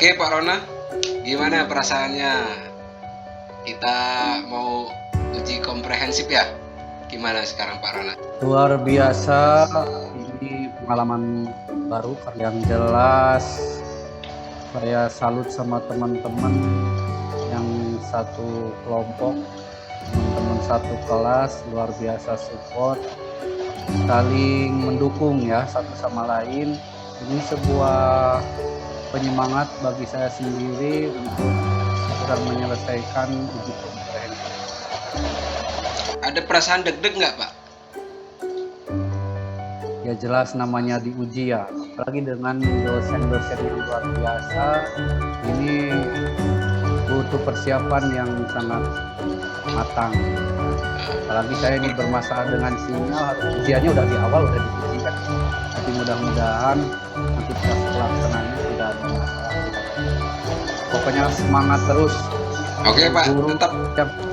Oke Pak Rona, gimana perasaannya? Kita mau uji komprehensif ya? Gimana sekarang Pak Rona? Luar biasa, ini pengalaman baru yang jelas. Saya salut sama teman-teman yang satu kelompok, teman-teman satu kelas, luar biasa support, saling mendukung ya satu sama lain. Ini sebuah penyemangat bagi saya sendiri untuk segera menyelesaikan uji komprehensif. Ada perasaan deg-deg nggak Pak? Ya jelas namanya diuji ya, apalagi dengan dosen-dosen yang luar biasa. Ini butuh persiapan yang sangat matang. Apalagi saya ini bermasalah dengan sinyal, harus ujiannya udah di awal udah diuji kan. Tapi mudah-mudahan nanti pas pelaksanaannya tidak ada masalah. Pokoknya semangat terus. Oke Pak, Guru tetap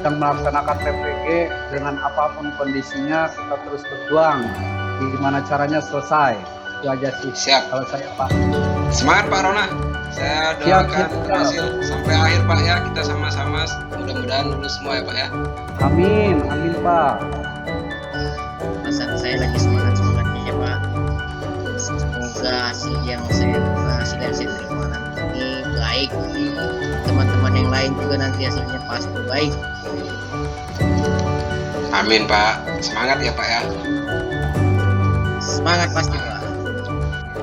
yang melaksanakan PPG dengan apapun kondisinya kita terus berjuang. Gimana caranya selesai? Itu aja sih. siap. Kalau saya Pak. Semangat Pak Rona. Saya Siap, doakan siap. berhasil sampai akhir Pak ya. Kita sama-sama mudah-mudahan lulus semua ya Pak ya. Amin, amin Pak. Pesan saya lagi semangatnya ya Pak. Semoga hasil yang saya terima nanti baik, teman-teman yang lain juga nanti hasilnya pasti baik. Amin Pak. Semangat ya Pak ya. Semangat pasti Pak.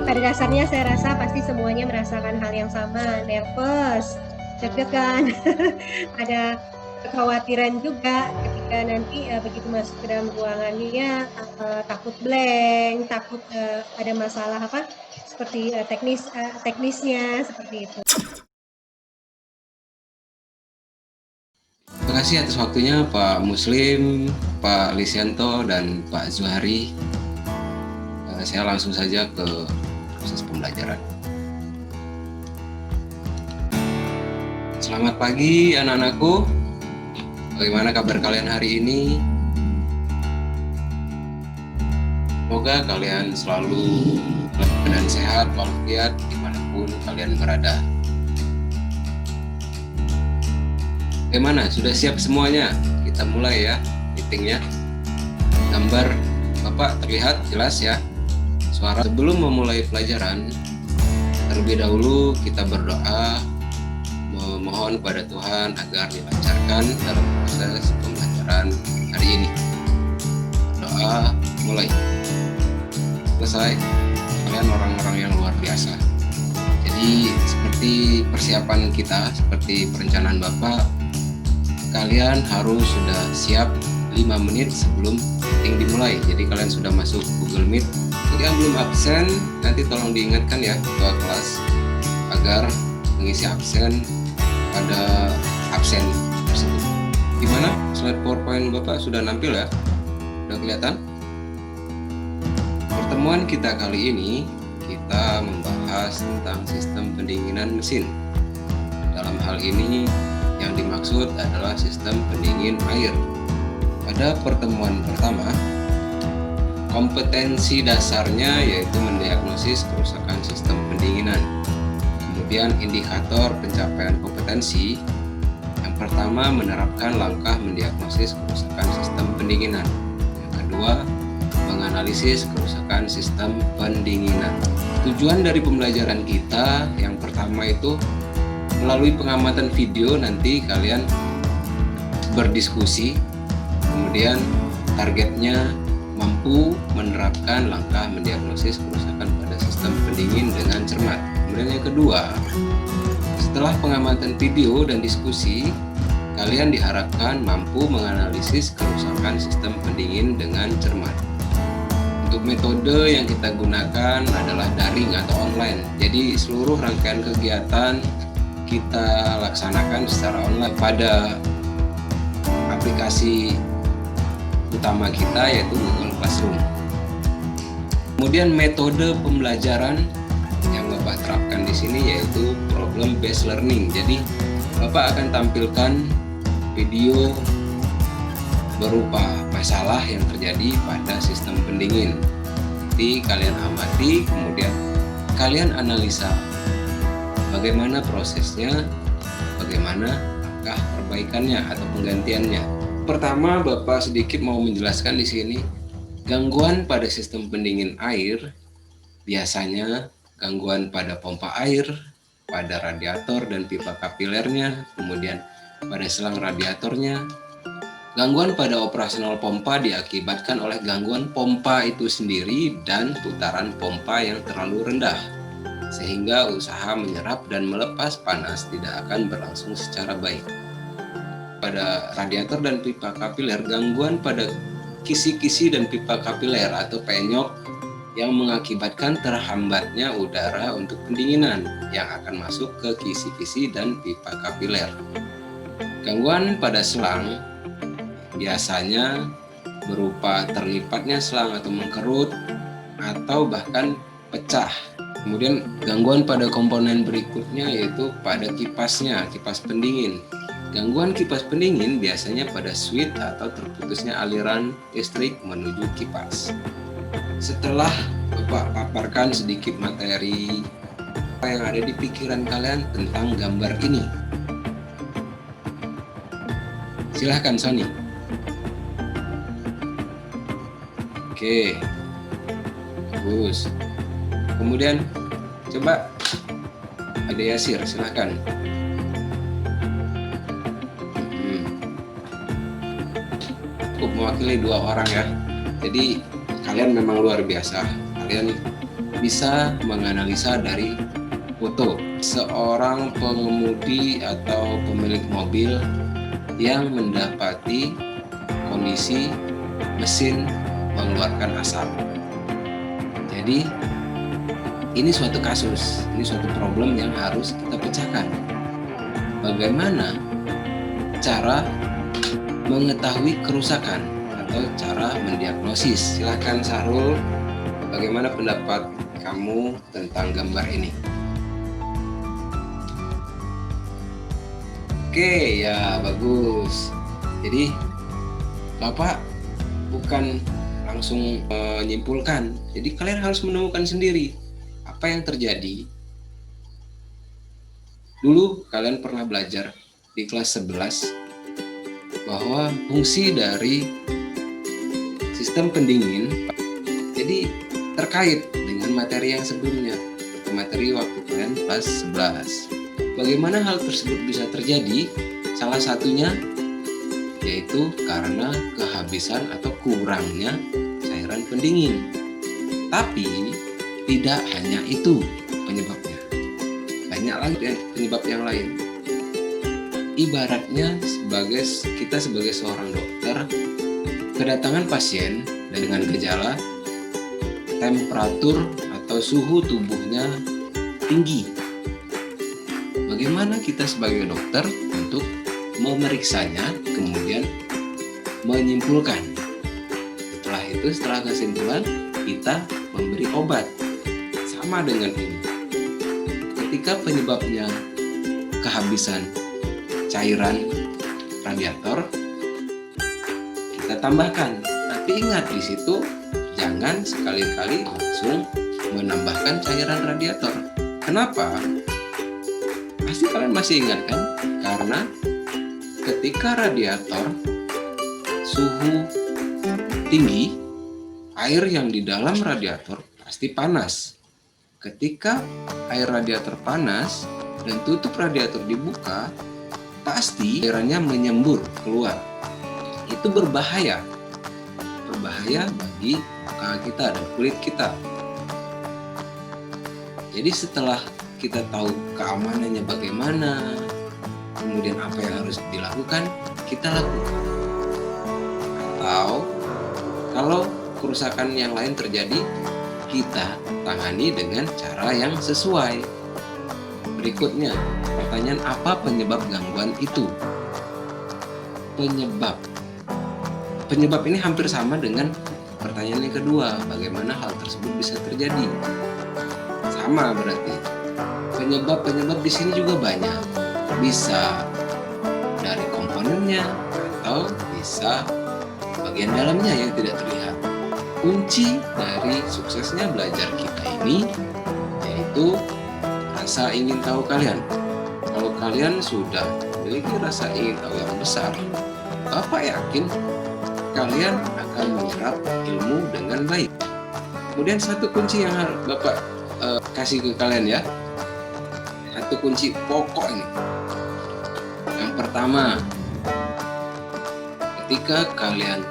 Pada dasarnya saya rasa pasti semuanya merasakan hal yang sama, nervous, deg-degan, ada kekhawatiran juga ketika nanti begitu masuk ke dalam ruangannya, takut blank, takut ada masalah apa seperti teknisnya seperti itu. Terima kasih atas waktunya Pak Muslim, Pak Lisianto, dan Pak Zuhari. Saya langsung saja ke proses pembelajaran. Selamat pagi anak-anakku. Bagaimana kabar kalian hari ini? Semoga kalian selalu dalam sehat walafiat dimanapun kalian berada. Bagaimana? Sudah siap semuanya? Kita mulai ya meetingnya. Gambar Bapak terlihat jelas ya? Suara. Sebelum memulai pelajaran, terlebih dahulu kita berdoa memohon kepada Tuhan agar dilancarkan dalam proses pembelajaran hari ini. Doa mulai. Selesai. Kalian orang-orang yang luar biasa. Jadi seperti persiapan kita, seperti perencanaan Bapak, kalian harus sudah siap 5 menit sebelum meeting dimulai. Jadi kalian sudah masuk Google Meet. Jadi yang belum absen, nanti tolong diingatkan ya ketua kelas agar mengisi absen pada absen tersebut. Gimana? Slide PowerPoint Bapak sudah nampil ya? Sudah kelihatan? Pertemuan kita kali ini, kita membahas tentang sistem pendinginan mesin. Dalam hal ini, yang dimaksud adalah sistem pendingin air. Pada pertemuan pertama, kompetensi dasarnya yaitu mendiagnosis kerusakan sistem pendinginan. Kemudian indikator pencapaian kompetensi. Yang pertama, menerapkan langkah mendiagnosis kerusakan sistem pendinginan. Yang kedua, menganalisis kerusakan sistem pendinginan. Tujuan dari pembelajaran kita yang pertama itu melalui pengamatan video nanti kalian berdiskusi. Kemudian targetnya mampu menerapkan langkah mendiagnosis kerusakan pada sistem pendingin dengan cermat. Kemudian yang kedua, setelah pengamatan video dan diskusi, kalian diharapkan mampu menganalisis kerusakan sistem pendingin dengan cermat. Untuk metode yang kita gunakan adalah daring atau online. Jadi seluruh rangkaian kegiatan kita laksanakan secara online pada aplikasi utama kita yaitu Google Classroom. Kemudian metode pembelajaran yang Bapak terapkan di sini yaitu problem based learning. Jadi Bapak akan tampilkan video berupa masalah yang terjadi pada sistem pendingin. Nanti kalian amati, kemudian kalian analisa bagaimana prosesnya, bagaimana langkah perbaikannya atau penggantiannya. Pertama, Bapak sedikit mau menjelaskan di sini, gangguan pada sistem pendingin air biasanya gangguan pada pompa air, pada radiator dan pipa kapilernya, kemudian pada selang radiatornya. Gangguan pada operasional pompa diakibatkan oleh gangguan pompa itu sendiri dan putaran pompa yang terlalu rendah, sehingga usaha menyerap dan melepas panas tidak akan berlangsung secara baik. Pada radiator dan pipa kapiler, gangguan pada kisi-kisi dan pipa kapiler atau penyok yang mengakibatkan terhambatnya udara untuk pendinginan yang akan masuk ke kisi-kisi dan pipa kapiler. Gangguan pada selang biasanya berupa terlipatnya selang atau mengkerut atau bahkan pecah. Kemudian gangguan pada komponen berikutnya yaitu pada kipasnya, kipas pendingin. Gangguan kipas pendingin biasanya pada switch atau terputusnya aliran listrik menuju kipas. Setelah Bapak paparkan sedikit materi apa yang ada di pikiran kalian tentang gambar ini. Silahkan Sony. Oke, bagus. Kemudian coba ada Yasir, silahkan. Cukup mewakili 2 orang ya. Jadi kalian memang luar biasa. Kalian bisa menganalisa dari foto seorang pengemudi atau pemilik mobil yang mendapati kondisi mesin mengeluarkan asap. Jadi ini suatu kasus, ini suatu problem yang harus kita pecahkan. Bagaimana cara mengetahui kerusakan atau cara mendiagnosis? Silakan Sahrul, bagaimana pendapat kamu tentang gambar ini? Oke, ya bagus. Jadi Bapak bukan langsung menyimpulkan. Jadi kalian harus menemukan sendiri apa yang terjadi. Dulu kalian pernah belajar di kelas 11 bahwa fungsi dari sistem pendingin jadi terkait dengan materi yang sebelumnya, materi waktu kalian kelas 11. Bagaimana hal tersebut bisa terjadi? Salah satunya yaitu karena kehabisan atau kurangnya cairan pendingin. Tapi tidak hanya itu penyebabnya, banyak lagi penyebab yang lain. Ibaratnya kita sebagai seorang dokter kedatangan pasien dengan gejala temperatur atau suhu tubuhnya tinggi. Bagaimana kita sebagai dokter untuk memeriksanya, kemudian menyimpulkan. Setelah kesimpulan, kita memberi obat. Sama dengan ini. Ketika penyebabnya kehabisan cairan radiator, kita tambahkan. Tapi ingat di situ jangan sekali-kali langsung menambahkan cairan radiator. Kenapa? Pasti kalian masih ingat kan? Karena ketika radiator suhu tinggi, air yang di dalam radiator pasti panas. Ketika air radiator panas dan tutup radiator dibuka, pasti cairannya menyembur keluar. Itu berbahaya bagi muka kita dan kulit kita. Jadi setelah kita tahu keamanannya bagaimana, kemudian apa yang harus dilakukan, kita lakukan. Atau kalau kerusakan yang lain terjadi, kita tangani dengan cara yang sesuai. Berikutnya, pertanyaan apa penyebab gangguan itu? Penyebab ini hampir sama dengan pertanyaan yang kedua, bagaimana hal tersebut bisa terjadi? Sama berarti. Penyebab di sini juga banyak. Bisa dari komponennya atau bisa bagian dalamnya yang tidak terlihat. Kunci dari suksesnya belajar kita ini yaitu rasa ingin tahu kalian. Kalau kalian sudah memiliki rasa ingin tahu yang besar, Bapak yakin kalian akan menyerap ilmu dengan baik. Kemudian satu kunci yang harus Bapak kasih ke kalian ya, satu kunci pokok ini. Yang pertama, ketika kalian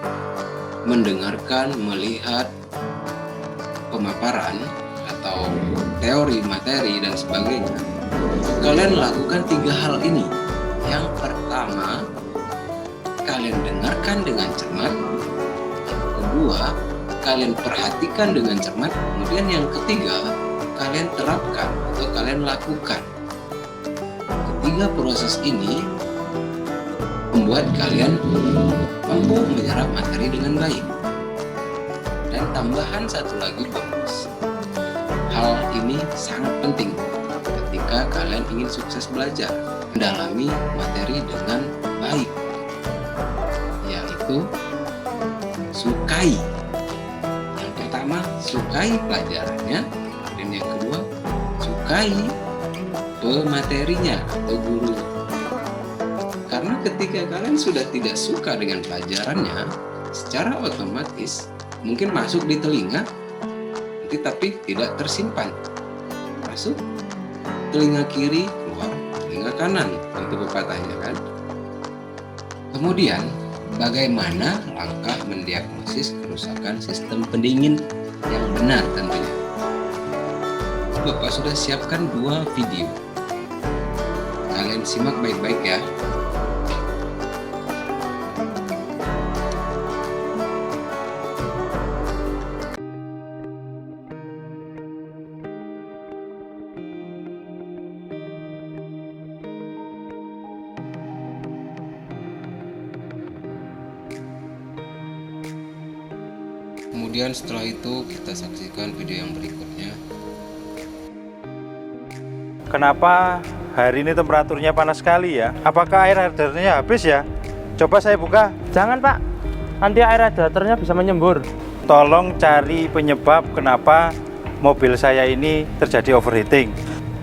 mendengarkan, melihat pemaparan atau teori, materi, dan sebagainya, kalian lakukan 3 hal ini. Yang pertama, kalian dengarkan dengan cermat. Yang kedua, kalian perhatikan dengan cermat. Kemudian yang ketiga, kalian terapkan atau kalian lakukan. Ketiga proses ini membuat kalian mampu menyerap materi dengan baik. Dan tambahan satu lagi bonus, hal ini sangat penting ketika kalian ingin sukses belajar, mendalami materi dengan baik, yaitu sukai. Yang pertama, sukai pelajarannya, dan yang kedua, sukai pematerinya atau gurunya. Karena ketika kalian sudah tidak suka dengan pelajarannya, secara otomatis mungkin masuk di telinga, tapi tidak tersimpan. Masuk telinga kiri, keluar telinga kanan, untuk pepatahnya kan. Kemudian, bagaimana langkah mendiagnosis kerusakan sistem pendingin yang benar tentunya? Bapak sudah siapkan 2 video. Kalian simak baik-baik ya. Kemudian setelah itu kita saksikan video yang berikutnya. Kenapa hari ini temperaturnya panas sekali ya? Apakah air radiatornya habis ya? Coba saya buka. Jangan Pak, nanti air radiatornya bisa menyembur. Tolong cari penyebab kenapa mobil saya ini terjadi overheating.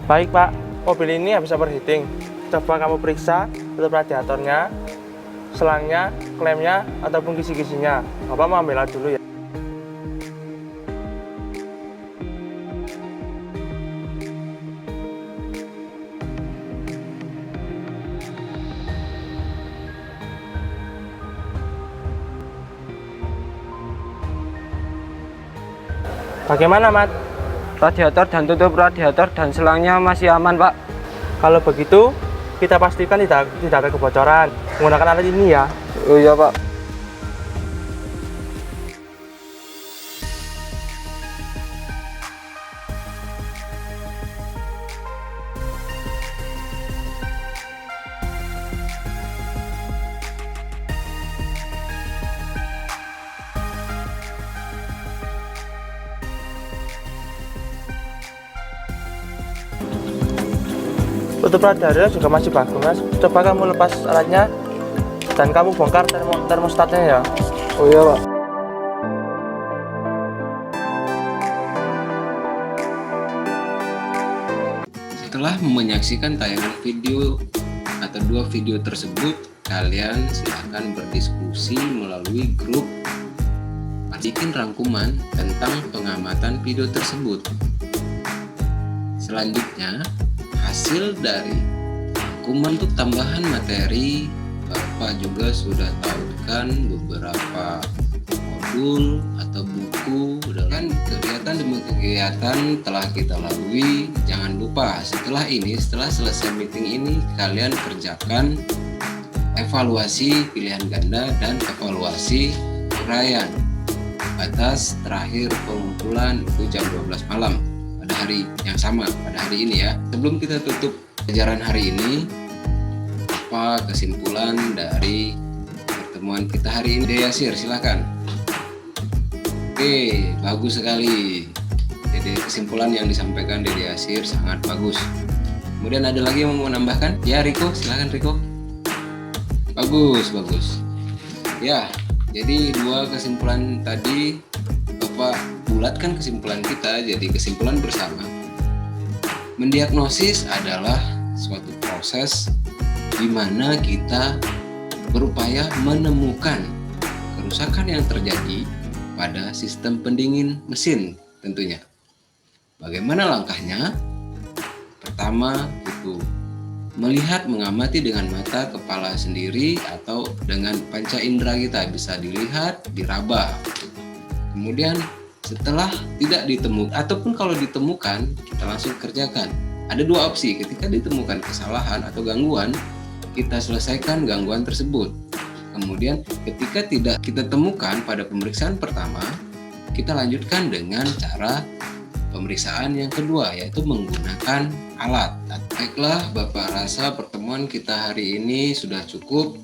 Baik Pak, mobil ini habis overheating. Coba kamu periksa tutup radiatornya, selangnya, klemnya, ataupun kisi-kisinya. Bapak mau ambil alat dulu ya. Bagaimana, Mat? Radiator dan tutup radiator dan selangnya masih aman, Pak. Kalau begitu, kita pastikan tidak ada kebocoran. Menggunakan alat ini ya. Oh iya, Pak. Tutup radiatornya juga masih bagus, Mas. Coba kamu lepas alatnya dan kamu bongkar termostatnya ya. Oh iya, Pak. Setelah menyaksikan tayangan video atau 2 video tersebut, kalian silahkan berdiskusi melalui grup. Bikin rangkuman tentang pengamatan video tersebut. Selanjutnya, hasil dari rangkuman untuk tambahan materi, Bapak juga sudah tahukan beberapa modul atau buku dengan kegiatan demi kegiatan telah kita lalui. Jangan lupa setelah selesai meeting ini, kalian kerjakan evaluasi pilihan ganda dan evaluasi uraian. Batas terakhir pengumpulan itu jam 12 malam pada hari yang sama, pada hari ini ya. Sebelum kita tutup pelajaran hari ini, apa kesimpulan dari pertemuan kita hari ini? Yasir, silakan. Oke, bagus sekali. Jadi kesimpulan yang disampaikan Dede Yasir sangat bagus. Kemudian ada lagi yang mau menambahkan? Ya, Riko, silakan Riko. Bagus. Ya, jadi 2 kesimpulan tadi Bapak bulatkan kesimpulan kita jadi kesimpulan bersama Mendiagnosis adalah suatu proses di mana kita berupaya menemukan kerusakan yang terjadi pada sistem pendingin mesin tentunya. Bagaimana langkahnya? Pertama itu melihat, mengamati dengan mata kepala sendiri atau dengan panca indera kita, bisa dilihat, diraba. Kemudian setelah tidak ditemukan ataupun kalau ditemukan, kita langsung kerjakan. Ada dua opsi, ketika ditemukan kesalahan atau gangguan, kita selesaikan gangguan tersebut. Kemudian ketika tidak kita temukan pada pemeriksaan pertama, kita lanjutkan dengan cara pemeriksaan yang kedua, yaitu menggunakan alat. Baiklah Bapak, rasa pertemuan kita hari ini sudah cukup.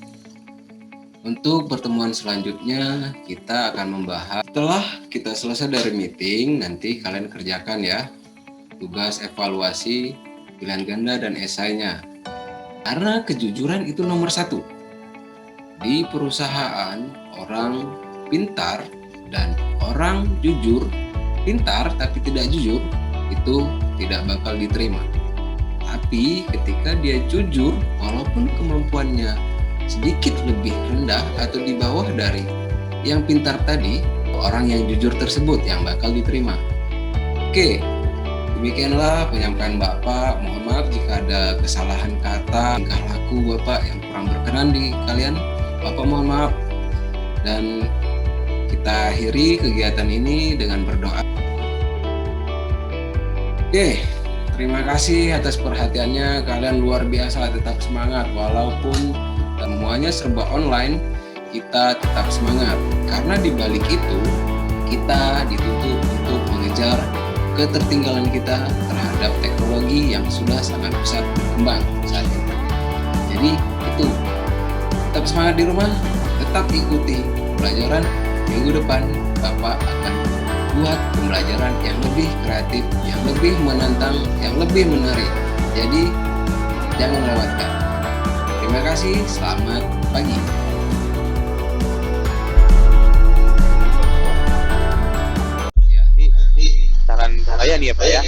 Untuk pertemuan selanjutnya kita akan membahas, setelah kita selesai dari meeting, nanti kalian kerjakan ya tugas evaluasi pilihan ganda dan esainya. Karena kejujuran itu nomor 1. Di perusahaan, orang pintar dan orang jujur, pintar tapi tidak jujur, itu tidak bakal diterima. Tapi ketika dia jujur, walaupun kemampuannya sedikit lebih rendah atau di bawah dari yang pintar tadi, orang yang jujur tersebut yang bakal diterima. Oke, demikianlah penyampaian Bapak. Mohon maaf jika ada kesalahan kata, tingkah laku Bapak yang kurang berkenan di kalian. Bapak mohon maaf. Dan kita akhiri kegiatan ini dengan berdoa. Oke, terima kasih atas perhatiannya. Kalian luar biasa, tetap semangat walaupun semuanya serba online, kita tetap semangat karena di balik itu kita dituntut untuk mengejar ketertinggalan kita terhadap teknologi yang sudah sangat pesat berkembang saat ini. Jadi itu, tetap semangat di rumah, tetap ikuti pelajaran. Minggu depan Bapak akan buat pembelajaran yang lebih kreatif, yang lebih menantang, yang lebih menarik. Jadi jangan lewatkan. Terima kasih, selamat pagi. Ini saran saya nih ya Pak ya.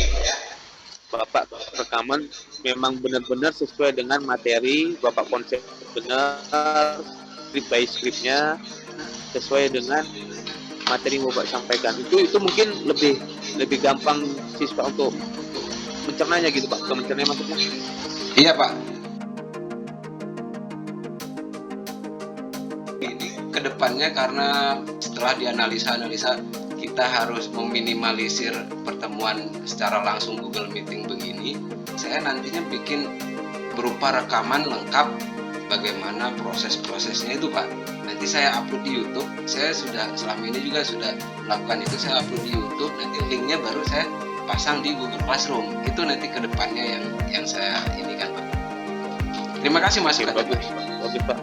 Bapak rekaman memang benar-benar sesuai dengan materi, Bapak konsep benar, script by scriptnya sesuai dengan materi yang Bapak sampaikan. Itu mungkin lebih gampang siswa untuk mencernanya gitu Pak, mencernanya maksudnya. Iya Pak. Kedepannya karena setelah dianalisa kita harus meminimalisir pertemuan secara langsung Google Meeting begini, saya nantinya bikin berupa rekaman lengkap bagaimana proses-prosesnya itu Pak. Nanti saya upload di YouTube. Saya sudah selama ini juga sudah melakukan itu, saya upload di YouTube, nanti linknya baru saya pasang di Google Classroom. Itu nanti kedepannya yang saya ini kan Pak. Terima kasih Mas. Bagus Pak.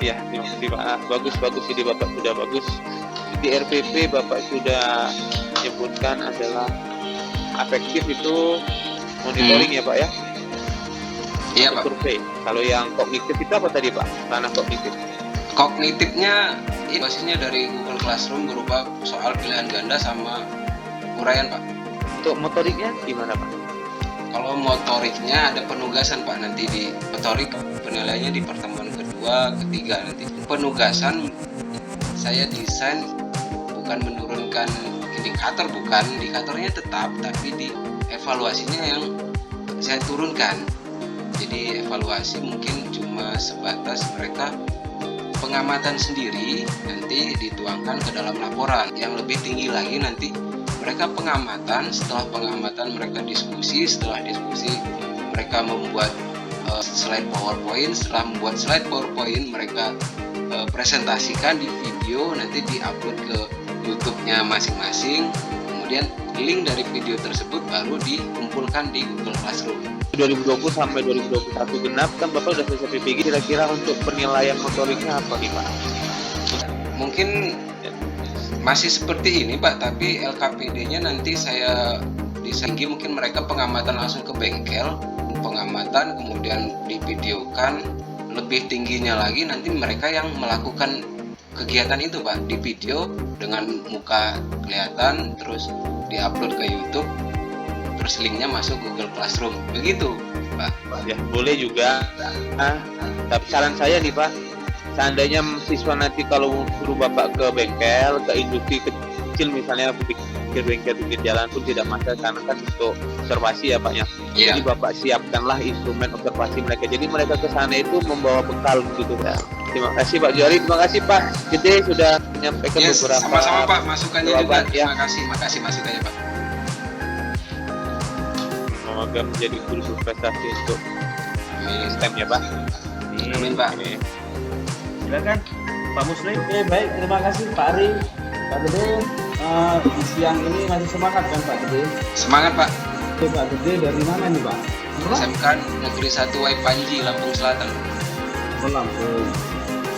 Ya, terima kasih Pak. Bagus ide Bapak sudah bagus. Di RPP Bapak sudah menyebutkan adalah afektif itu monitoring ya Pak ya. Iya Pak. Survei. Kalau yang kognitif itu apa tadi Pak? Ranah kognitif. Kognitifnya ini pastinya dari Google Classroom berupa soal pilihan ganda sama uraian Pak. Untuk motoriknya gimana Pak? Kalau motoriknya ada penugasan Pak, nanti di motorik penilaiannya di pertemuan kedua, ketiga nanti. Penugasan saya desain bukan menurunkan indikator, bukan, indikatornya tetap, tapi di evaluasinya yang saya turunkan. Jadi evaluasi mungkin cuma sebatas mereka pengamatan sendiri, nanti dituangkan ke dalam laporan. Yang lebih tinggi lagi nanti mereka pengamatan, setelah pengamatan mereka diskusi, setelah diskusi mereka membuat slide PowerPoint, setelah membuat slide PowerPoint mereka presentasikan di video, nanti diupload ke YouTube-nya masing-masing, kemudian link dari video tersebut baru dikumpulkan di Google Classroom. 2020 sampai 2021 genap kan Bapak sudah selesai PPG, kira-kira untuk penilaian motoriknya apa nih Pak? Mungkin masih seperti ini Pak, tapi LKPD-nya nanti saya desain, mungkin mereka pengamatan langsung ke bengkel, pengamatan kemudian divideokan, lebih tingginya lagi nanti mereka yang melakukan kegiatan itu Pak, di video dengan muka kelihatan terus diupload ke YouTube. terus linknya masuk Google Classroom. Begitu, Pak. Ya, boleh juga. Tapi saran saya nih Pak, seandainya siswa nanti kalau suruh Bapak ke bengkel, ke industri kecil misalnya, ke bengkel pinggir jalan pun tidak masalah, karena kan untuk observasi ya Pak ya. Iya. Jadi Bapak siapkanlah instrumen observasi mereka. Jadi mereka ke sana itu membawa bekal gitu ya. Terima kasih Pak Juari, terima kasih Pak Gede sudah menyampaikan Yes, beberapa sama-sama Pak, masukannya juga. jawaban, ya. Terima kasih masukannya Pak. Semoga menjadi guru berprestasi untuk Amin. STEM ya Pak. Amin, Pak. Silakan Pak Muslim. Oke, baik, terima kasih Pak Ari, Pak Gede. Di siang ini masih semangat kan Pak Gede? Semangat Pak. Oke Pak Gede, dari mana nih Pak? SMK Negeri 1 Wai Panji, Lampung Selatan. Oh, Lampung.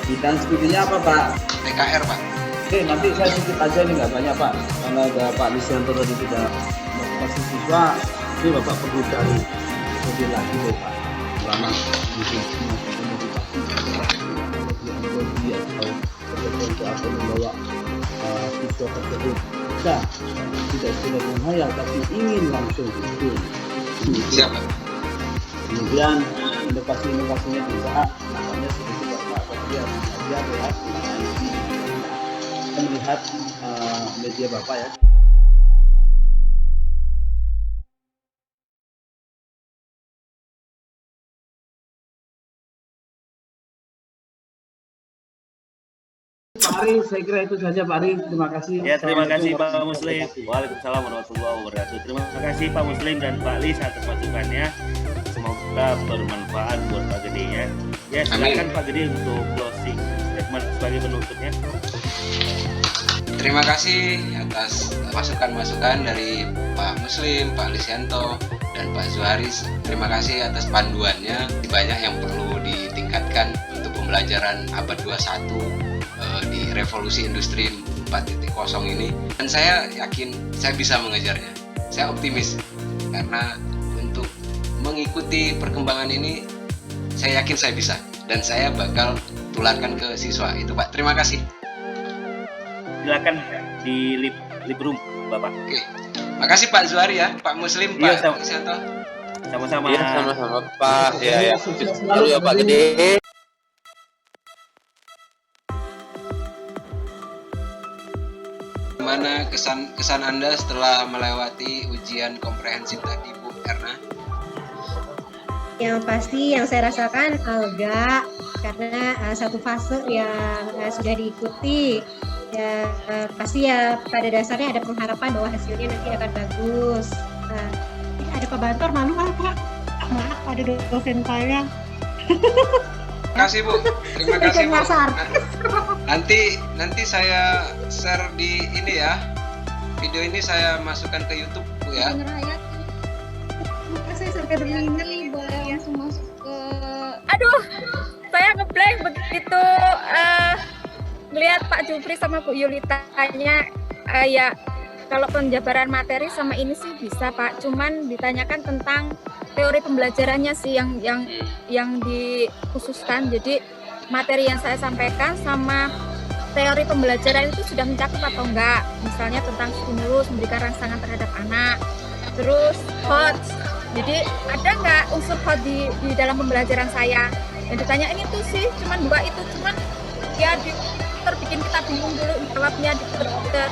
Bidang studinya apa Pak? TKR Pak. Oke, nanti saya sedikit aja nih, nggak banyak Pak, karena ada Pak Lisyanto tadi tidak motivasi siswa. Ini Bapak perlu cari lebih lagi deh Pak, selama mungkin motivasi atau untuk apa membawa siswa tersebut bisa tidak sekedar menghayal tapi ingin langsung itu. Siap Pak. Kemudian inovasinya bisa, makanya sedikit Pak dia ya, kita melihat media Bapak ya. Pak Ari, saya kira itu saja Pak Ari. Terima kasih. Ya, terima kasih Pak Muslim. Waalaikumsalam warahmatullahi wabarakatuh. Terima kasih Pak Muslim dan Pak Lis atas masukannya. Semoga bermanfaat buat Pak Gede ya. Ya, silakan Pak Gede untuk closing statement sebagai penutupnya. Terima kasih atas masukan-masukan dari Pak Muslim, Pak Lisyanto, dan Pak Zuharis. Terima kasih atas panduannya. Banyak yang perlu ditingkatkan untuk pembelajaran abad 21 di revolusi industri 4.0 ini. Dan saya yakin saya bisa mengejarnya. Saya optimis karena untuk mengikuti perkembangan ini saya yakin saya bisa dan saya bakal tularkan ke siswa. Itu Pak. Terima kasih. Silakan di lip room Bapak. Oke. Makasih Pak Zuhari ya, Pak Muslim, Iya, Pak Lisyanto. Sama-sama. Iya, sama-sama Pak. Ya, selalu ya Pak Gede. Gimana kesan Anda setelah melewati ujian komprehensif tadi, Bu Erna? Yang pasti yang saya rasakan lega karena satu fase yang sudah diikuti. Ya pasti ya pada dasarnya ada pengharapan bahwa hasilnya nanti akan bagus. Ada Pak Bantor, malu Pak. Maaf, ada dosen saya. Terima kasih Bu. Terima kasih Bu. Nanti saya share di ini ya. Video ini saya masukkan ke YouTube Bu ya. Saya sampai berminat langsung masuk ke. Aduh, saya ngeblank begitu ngelihat Pak Jupri sama Bu Yulitanya. Ya kalau penjabaran materi sama ini sih bisa Pak. Cuman ditanyakan tentang teori pembelajarannya sih yang dikhususkan. Jadi materi yang saya sampaikan sama teori pembelajaran itu sudah mencakup atau enggak, misalnya tentang stimulus, memberikan rangsangan terhadap anak, terus hot, jadi ada nggak unsur hot di dalam pembelajaran saya. Yang ditanyain itu sih cuman dua itu, cuman ya terbikin kita bingung dulu jawabnya di komputer.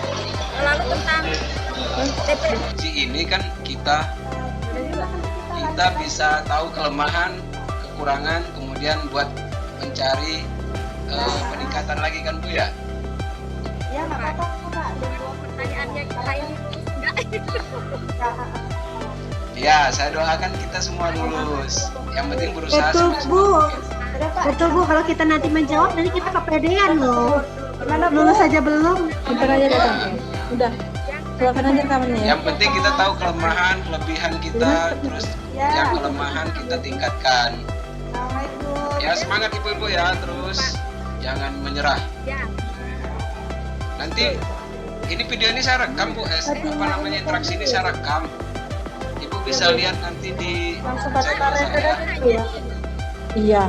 Lalu tentang uji ini kan kita bisa tahu kelemahan, kekurangan, kemudian buat mencari peningkatan lagi kan Bu ya? Ya nggak apa-apa Pak, pertanyaannya kita ini enggak. Ya, saya doakan kita semua lulus. Yang penting berusaha. Betul Bu, betul Bu. Kalau kita nanti menjawab, nanti kita kepedean loh. Lulus saja belum. Bentar aja datang. Udah. Silakan aja rekamannya ya. Yang penting kita tahu kelemahan, kelebihan kita, terus yang kelemahan kita tingkatkan. Ya semangat ibu-ibu ya, terus jangan menyerah. Nanti ini video ini saya rekam Bu, interaksi ini saya rekam. Ibu bisa lihat nanti di channel saya. Iya.